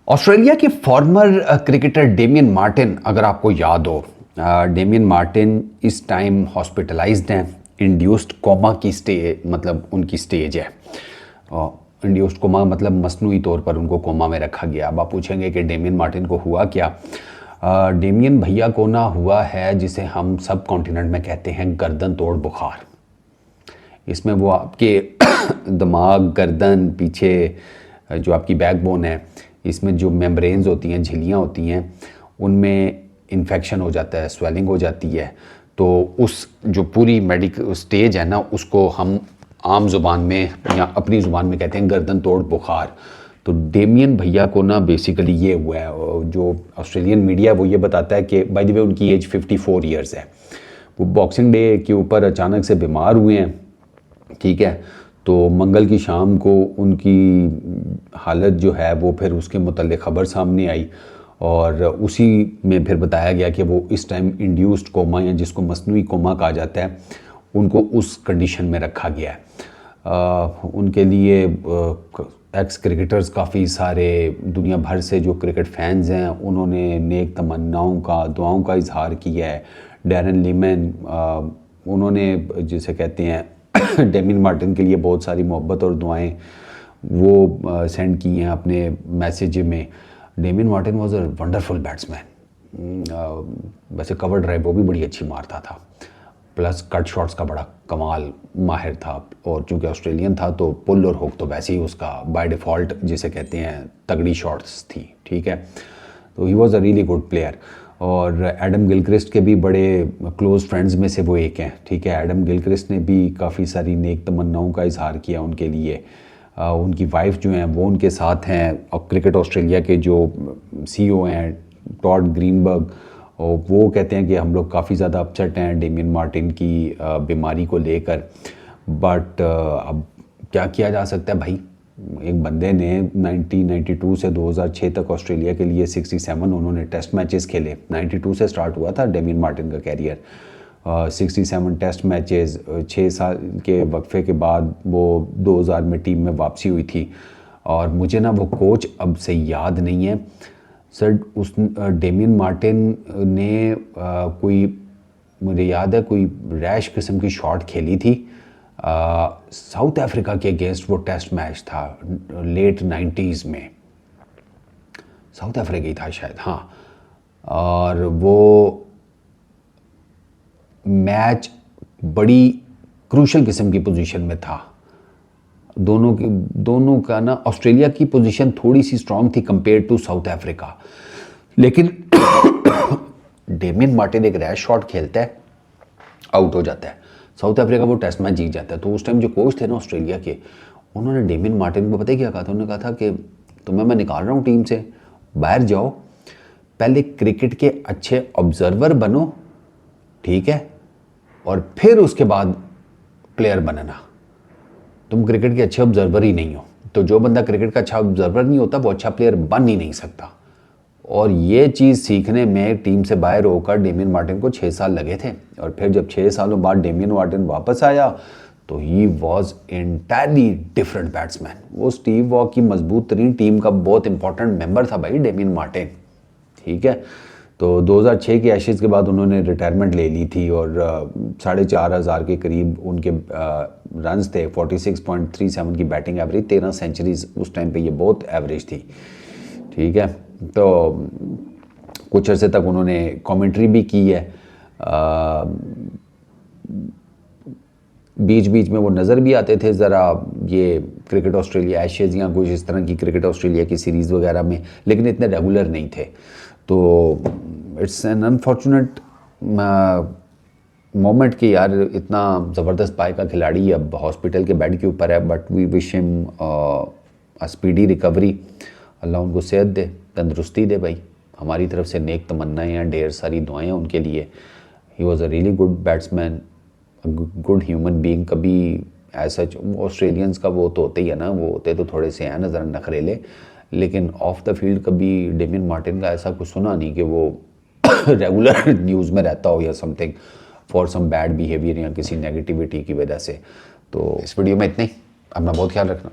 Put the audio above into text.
Australia के farmer cricketer Damien Martin, अगर आपको याद हो, डेमियन मार्टिन इस टाइम हॉस्पिटलाइज्ड हैं। इंड्यूस्ड कोमा की मतलब उनकी स्टेज है। इंड्यूस्ड कोमा मतलब मसनूई तौर पर उनको कोमा में रखा गया। अब आप पूछेंगे कि डेमियन मार्टिन को हुआ क्या। डेमियन भैया को ना हुआ है जिसे हम सब कॉन्टिनेंट में कहते हैं गर्दन तोड़ बुखार। इसमें वो आपके दिमाग, गर्दन, पीछे जो आपकी बैकबोन है, इसमें जो मेम्ब्रेन्स होती हैं, झिल्लियाँ होती हैं, उनमें इन्फेक्शन हो जाता है, स्वेलिंग हो जाती है। तो उस जो पूरी मेडिकल स्टेज है ना, उसको हम आम ज़ुबान में या अपनी ज़ुबान में कहते हैं गर्दन तोड़ बुखार। तो डेमियन भैया को ना बेसिकली ये हुआ है। जो ऑस्ट्रेलियन मीडिया वो ये बताता है कि बाय द वे उनकी एज 54 ईयर्स है। वो बॉक्सिंग डे के ऊपर अचानक से बीमार हुए हैं, ठीक है। तो मंगल की शाम को उनकी हालत जो है वो फिर उसके मुतल्लिक़ ख़बर सामने आई और उसी में फिर बताया गया कि वो इस टाइम इंड्यूस्ड कोमा या जिसको मसनूई कोमा कहा जाता है, उनको उस कंडीशन में रखा गया है। उनके लिए एक्स क्रिकेटर्स काफ़ी सारे दुनिया भर से जो क्रिकेट फैंस हैं उन्होंने नेक तमन्नाओं का, दुआओं का इजहार किया है। डैरन लीमन, उन्होंने जिसे कहते हैं डेमियन मार्टिन के लिए बहुत सारी मोहब्बत और दुआएं वो सेंड की हैं अपने मैसेज में। Damien Martin was a wonderful batsman. वैसे कवर ड्राइव वो भी बड़ी अच्छी मारता था, प्लस कट शॉट्स का बड़ा कमाल माहिर था। और चूँकि ऑस्ट्रेलियन था तो पुल और हुक तो वैसे ही उसका बाय डिफ़ॉल्ट जिसे कहते हैं तगड़ी शॉट्स थी, ठीक है। तो he was a really good player. और एडम गिलक्रिस्ट के भी बड़े क्लोज़ फ्रेंड्स में से वो एक हैं, ठीक है। एडम गिलक्रिस्ट ने भी काफ़ी सारी नेक तमन्नाओं का इजहार किया उनके लिए। उनकी वाइफ जो हैं वो उनके साथ हैं। और क्रिकेट ऑस्ट्रेलिया के जो CEO हैं टॉड ग्रीनबर्ग, और वो कहते हैं कि हम लोग काफ़ी ज़्यादा अपसेट हैं डेमियन मार्टिन की बीमारी को लेकर। बट अब क्या किया जा सकता है भाई। एक बंदे ने 1992 से 2006 तक ऑस्ट्रेलिया के लिए 67 उन्होंने टेस्ट मैचेस खेले। 92 से स्टार्ट हुआ था डेमियन मार्टिन का कैरियर। 67 टेस्ट मैचेस, 6 साल के वक्फे के बाद वो 2000 में टीम में वापसी हुई थी। और मुझे ना वो कोच अब से याद नहीं है सर। उस डेमियन मार्टिन ने कोई, मुझे याद है कोई रैश किस्म की शॉट खेली थी। साउथ अफ्रीका के अगेंस्ट वो टेस्ट मैच था लेट 90s में, साउथ अफ्रीका ही था शायद, हाँ। और वो मैच बड़ी क्रूशल किस्म की पोजीशन में था। दोनों का ना, ऑस्ट्रेलिया की पोजीशन थोड़ी सी स्ट्रांग थी कंपेयर टू साउथ अफ्रीका, लेकिन डेमियन मार्टिन एक रैश शॉट खेलता है, आउट हो जाता है। साउथ अफ्रीका वो टेस्ट मैच जीत जाता है। तो उस टाइम जो कोच थे ना ऑस्ट्रेलिया के, उन्होंने डेमियन मार्टिन को पता है क्या कहा था? उन्होंने कहा था कि तुम्हें मैं निकाल रहा हूँ टीम से, बाहर जाओ, पहले क्रिकेट के अच्छे ऑब्जर्वर बनो, ठीक है, और फिर उसके बाद प्लेयर बनना। तुम क्रिकेट के अच्छे ऑब्जर्वर ही नहीं हो, तो जो बंदा क्रिकेट का अच्छा ऑब्जर्वर नहीं होता वो अच्छा प्लेयर बन ही नहीं सकता। और ये चीज़ सीखने में टीम से बाहर होकर डेमियन मार्टिन को 6 साल लगे थे। और फिर जब 6 सालों बाद डेमियन मार्टिन वापस आया तो he was entirely different batsman. वो स्टीव वॉ की मजबूत तरीन टीम का बहुत इंपॉर्टेंट मेंबर था भाई डेमियन मार्टिन, ठीक है। तो 2006 के एशेज़ के बाद उन्होंने रिटायरमेंट ले ली थी और 4,500 के करीब उनके रन्स थे। 46.37 की बैटिंग एवरेज, 13 सेंचुरीज उस टाइम पे, ये बहुत एवरेज थी, ठीक है। तो कुछ अर्से तक उन्होंने कमेंट्री भी की है। बीच बीच में वो नज़र भी आते थे ज़रा ये क्रिकेट ऑस्ट्रेलिया एशेज़ या कुछ इस तरह की क्रिकेट ऑस्ट्रेलिया की सीरीज़ वगैरह में, लेकिन इतने रेगुलर नहीं थे। तो इट्स एन अनफॉर्चुनेट मोमेंट कि यार इतना ज़बरदस्त पाए का खिलाड़ी अब हॉस्पिटल के बेड के ऊपर है। But we wish him a speedy recovery. अल्लाह उनको सेहत दे, तंदुरुस्ती दे भाई। हमारी तरफ से नेक तमन्नाएं हैं, ढेर सारी दुआएं उनके लिए। He was a really good batsman, good human being. कभी ऐसा ऑस्ट्रेलियंस का वो तो होते ही है ना, वो होते तो थोड़े से हैं नज़र नखरेले, लेकिन ऑफ द फील्ड कभी डेमियन मार्टिन का ऐसा कुछ सुना नहीं कि वो रेगुलर न्यूज़ में रहता हो या something for some bad behaviour या किसी नेगेटिविटी की वजह से। तो इस वीडियो में इतना ही। अपना बहुत ख्याल रखना।